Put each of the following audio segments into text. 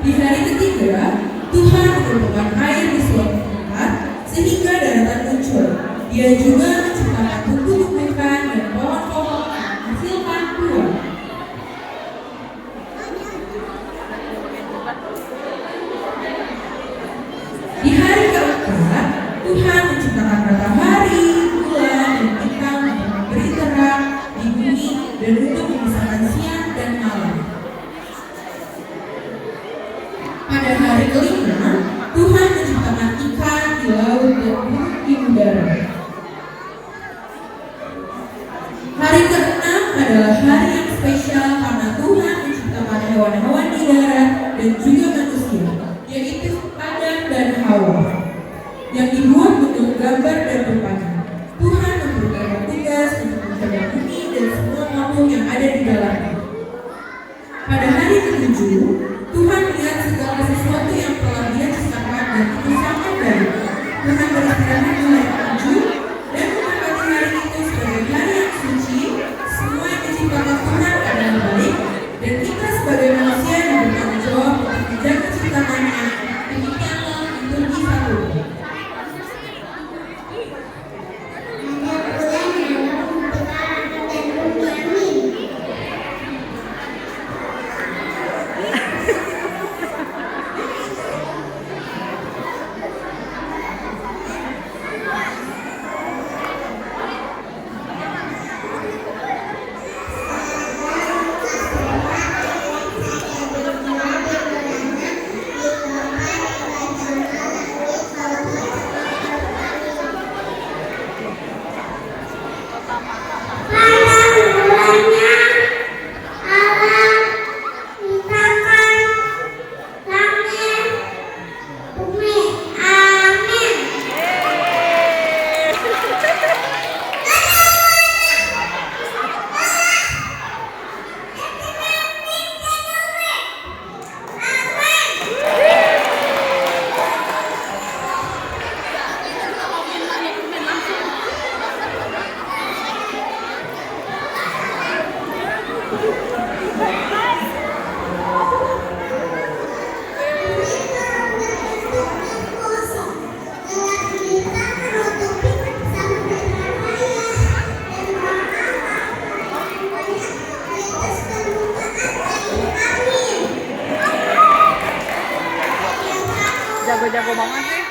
Di hari ketiga, Tuhan menurunkan air di suatu tempat sehingga daratan muncul. Dia juga menciptakan tumbuh-tumbuhan dan pohon-pohon yang menghasilkan buah. Di hari keempat, Tuhan menciptakan matahari, bulan, dan bintang untuk memberi terang di bumi dan untuk memisahkan siang dan malam. Pada hari kelima, Tuhan menciptakan ikan di laut dan burung di udara. Hari keenam adalah hari yang spesial karena Tuhan menciptakan hewan-hewan di darat dan juga manusia, yaitu Adam dan Hawa, yang dibuat bentuk gambar dan rupanya. Tuhan memberikan tugas untuk menjaga bumi dan semua makhluk yang ada di dalamnya. Pada hari ketujuh, Tuhan melihat segala sesuatu yang telah Dia ciptakan dan itu sangat baik. Tuhan beristirahat di hari ketujuh dan memberkati hari itu sebagai hari yang suci. Semua yang diciptakan Tuhan adalah baik, dan kita sebagai manusia yang bertanggung jawab untuk menjaga ciptaannya. Demikianlah liturgi satu. Jago-jago banget sih.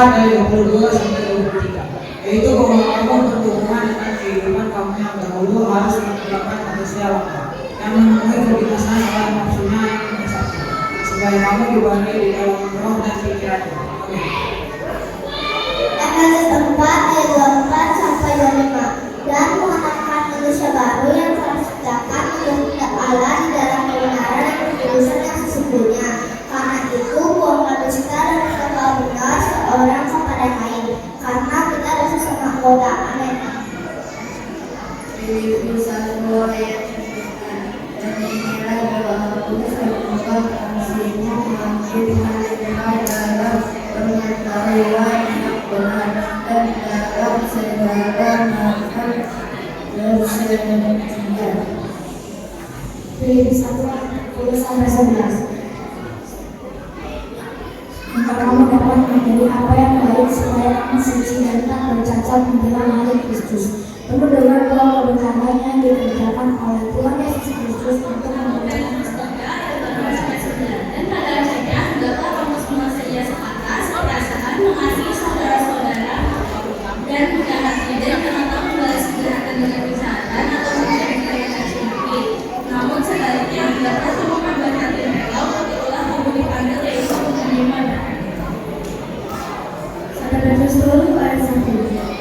dari 22 sampai 23, yaitu bahwa kamu berhubungan dengan kehidupan kamu yang dahulu harus melakukan manusia lama yang memenuhi kebinasan oleh nafsunya yang nomor satu, supaya kamu dibanding di dalam roh dan pikirannya. Amin. Efesus 4 ayat 24 sampai 25, dan mengenakan manusia baru yang telah diciptakan menurut Allah di dalam kebenaran dan kekudusan yang sesungguhnya. Karena itu buanglah dusta dan kata benar seorang kepada yang lain, karena kita adalah sesama anggota. Amin. Filipi 1 ayat 9, dan inilah doaku semoga kasihmu makin melimpah dalam pengetahuan yang benar dan dalam segala macam kesetiaan. Filipi 1 ayat 10 sampai 11. Agar kamu dapat menjadi apa yang baik supaya kamu suci dan tak bercacat menjelang hari Kristus, penuh dengan roh kebenaran yang dikerjakan oleh Tuhan Yesus Kristus untuk memudahkan dan pada akhirnya hendaklah kamu semua sedia sepakat, perasaan, mengasihi saudara-saudara, dan mudah hati, dan kenapa membalas kejahatan dengan kejahatan atau menjadi yang tercipit. Namun sebaliknya hendaklah kamu memberkati engkau, begitulah kamu dipanggil yaitu menerima berkat. 1 Petrus 2 ayat 1.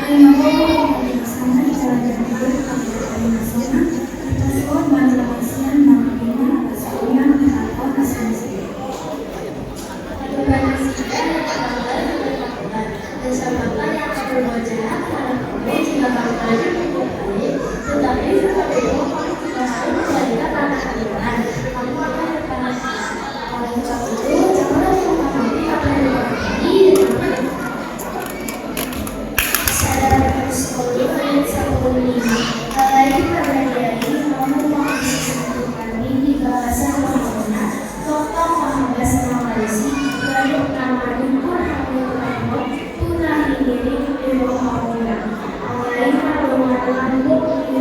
Ayat Allah sana jalan yang hidup kami nasional atas korban kemasian dan iman atas kalian atau asal-asal. Bersamakan yang berbuat jahat terhadap kami jika kamu rajin membunuh, tetapi seperti itu kamu juga harus menjadikan anak iman. Kamu akan dipanaskan. Oleh sebab itu, janganlah menghormati apa yang diberkati dengan sadar psikologi ayat 15. Lagi perbedaannya kamu mengisi kami di bahasa Malaysia, contoh 15 Malaysia, lalu nama impor kami berangkat, punah diri di bawah orang. Awalnya kalau melakukan bukti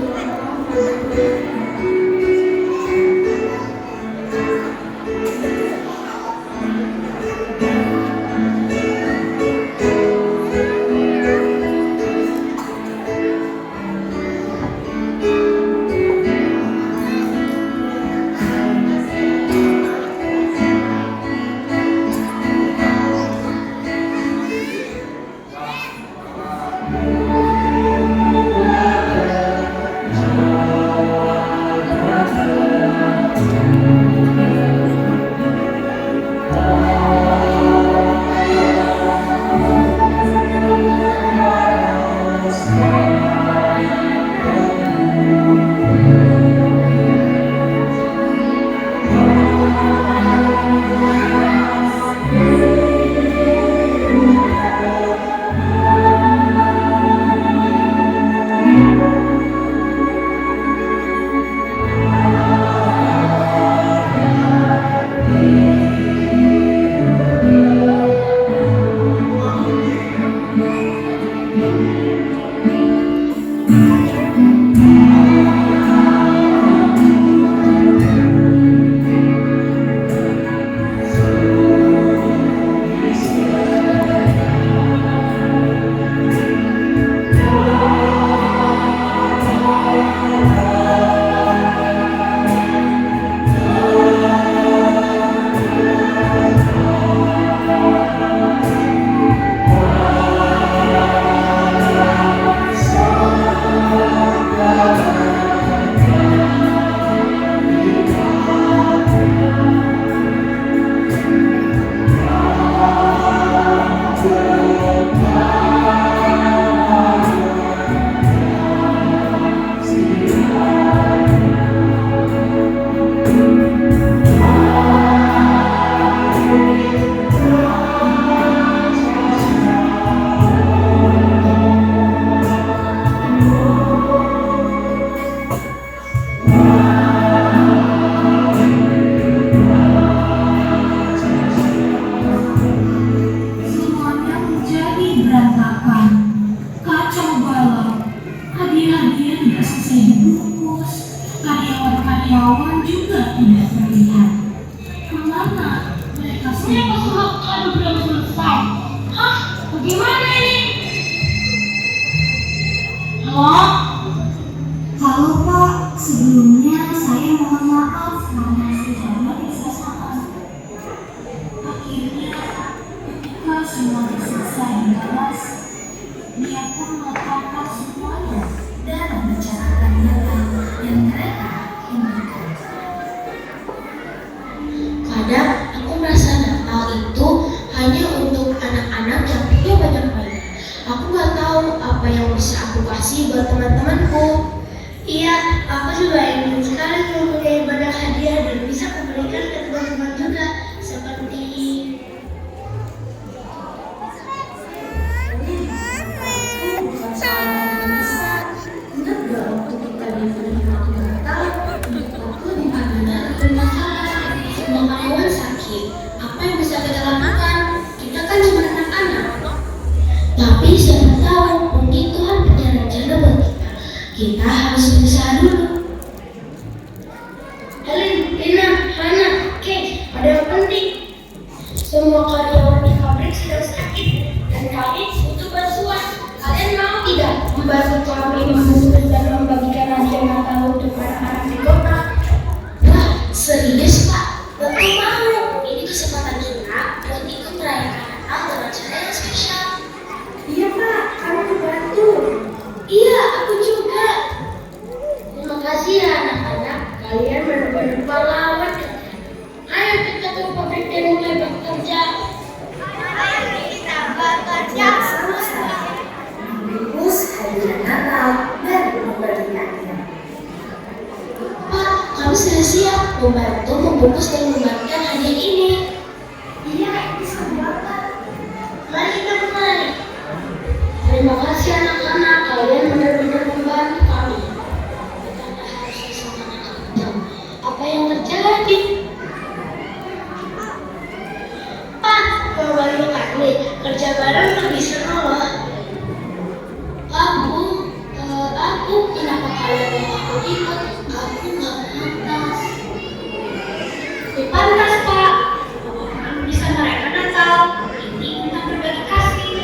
karyawan juga tidak terlihat. Kemana mereka semua? Mereka sudah belum selesai. Hah? Bagaimana? Sebelumnya saya mohon maaf karena sudah memeriksa saat. Akhirnya, ketika semuanya selesai dibahas, dia pun meletakkan semuanya dalam catatan yang mereka inginkan. Kadang aku merasa Natal itu hanya untuk anak-anak yang punya banyak mainan. Aku nggak tahu apa yang bisa aku kasih buat teman-temanku. Iya, aku juga ingin sekali mempunyai banyak hadiah dan bisa memberikan ke teman-teman juga, seperti Bukan soal yang besar. Ingat gak waktu kita diberi waktu Natal? Waktu di mana bermasalah, semua karyawan sakit. Apa yang bisa kita lakukan? Kita kan cuma anak-anak. Tapi siapa tahu, mungkin Tuhan punya rencana buat kita. Kita harus berusaha dulu. Helen, Lina, Hana, Kate, ada yang penting. Semua karyawan di pabrik sedang sakit dan kami butuh bantuan. Kalian mau tidak membantu kami mengurus dan membagikan hadiah Natal untuk anak-anak di kota? Wah, serius Pak? Bapak mau? Ini kesempatan kita buat ikut merayakan Natal dengan cara yang spesial. Iya Pak, kami membantu. Iya, aku juga. Terima kasih ya anak-anak. Kalian benar-benar pahlawan. Ayo kita ke pabrik dan mulai bekerja. Ayo kita bekerja. Sama-sama. Membungkus hadiah Natal dan membagikannya. Pak, kami sudah siap membantu membungkus dan membagikan hadiah ini. Iya, bisa banget. Mari kita mulai. Terima kasih anak-anak, kalian benar-benar membantu kami. Kita harus semangat kerja. Apa yang terjadi? Pak, kembali kami kerja bareng lebih seru loh. Aku kenapa kalian mau aku ikut? Aku nggak pantas. Pantas Pak. Bisa merayakan Natal. Ini tentang berbagi kasih.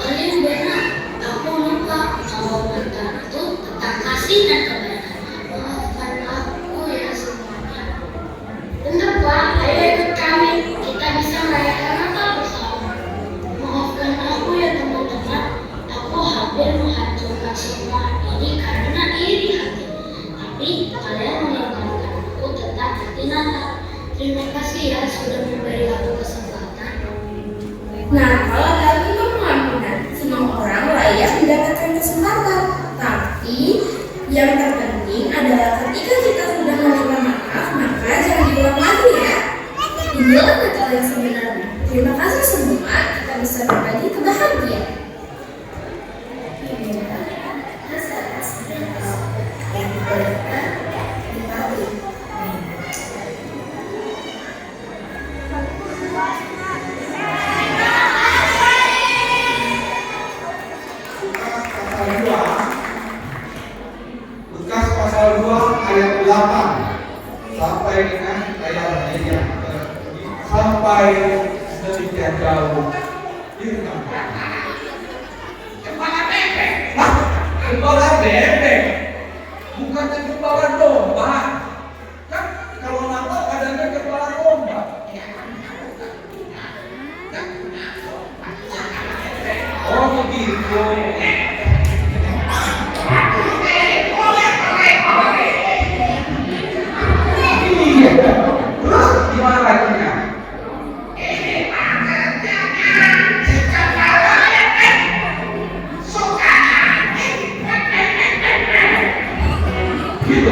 Kalian benar. Aku lupa kalau Natal itu tentang kasih dan kebaikan. Maafkan aku ya semuanya. Benar Pak, ayo ikut kami. Kita bisa merayakan Natal bersama. Maafkan aku ya teman-teman. Aku hampir menghancurkan semua ini karena iri hati. Tapi kalian mengingatkan aku tentang arti Natal. Terima kasih ya sudah memberi aku kesempatan. Nah, kalau dalam itu pengampunan, semua orang layak mendapatkan kesempatan. Tapi yang terpenting adalah ketika kita sudah menerima maaf, maka jangan diulang lagi ya. Inilah Natal yang sebenarnya. Terima kasih semua, kita bisa berbagi kebahagiaan. Lukas pasal 2 ayat 8 sampai dengan ayat yang sampai sedemikian jauh firman. Kepala bebek. Kepala bebek. Bukannya kepala domba. Kan kalau Natal adanya kepala domba. Oh begitu. Terus gimana lagunya? Gitu.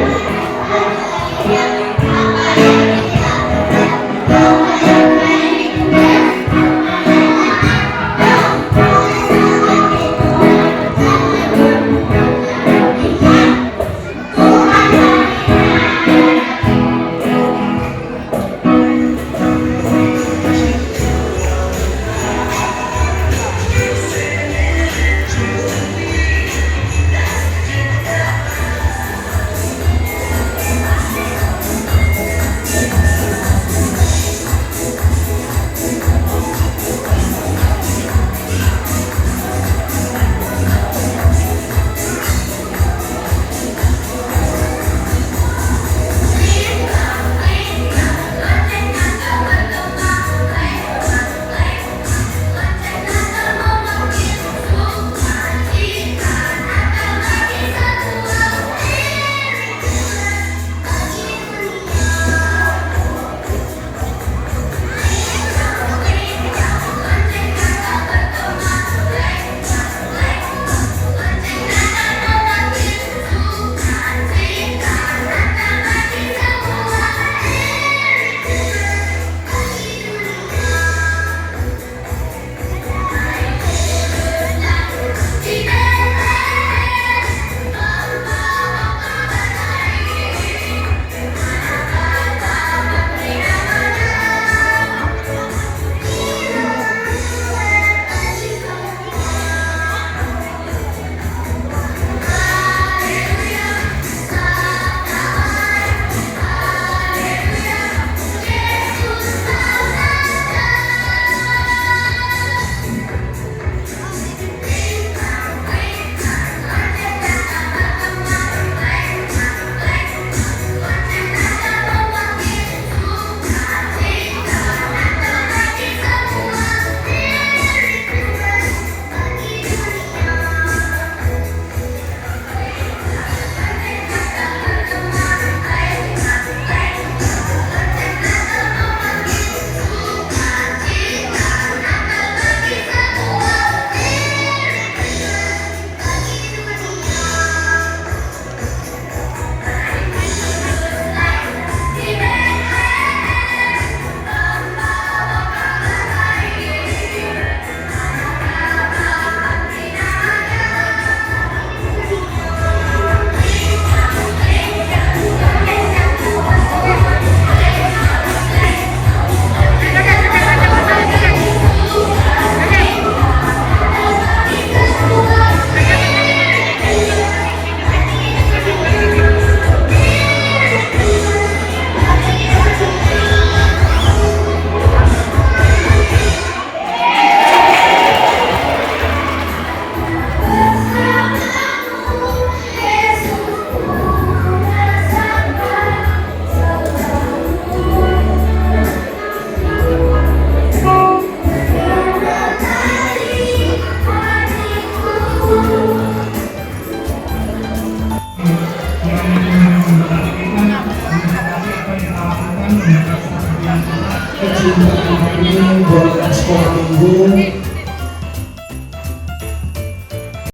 kecintaan ini buat sekolah minggu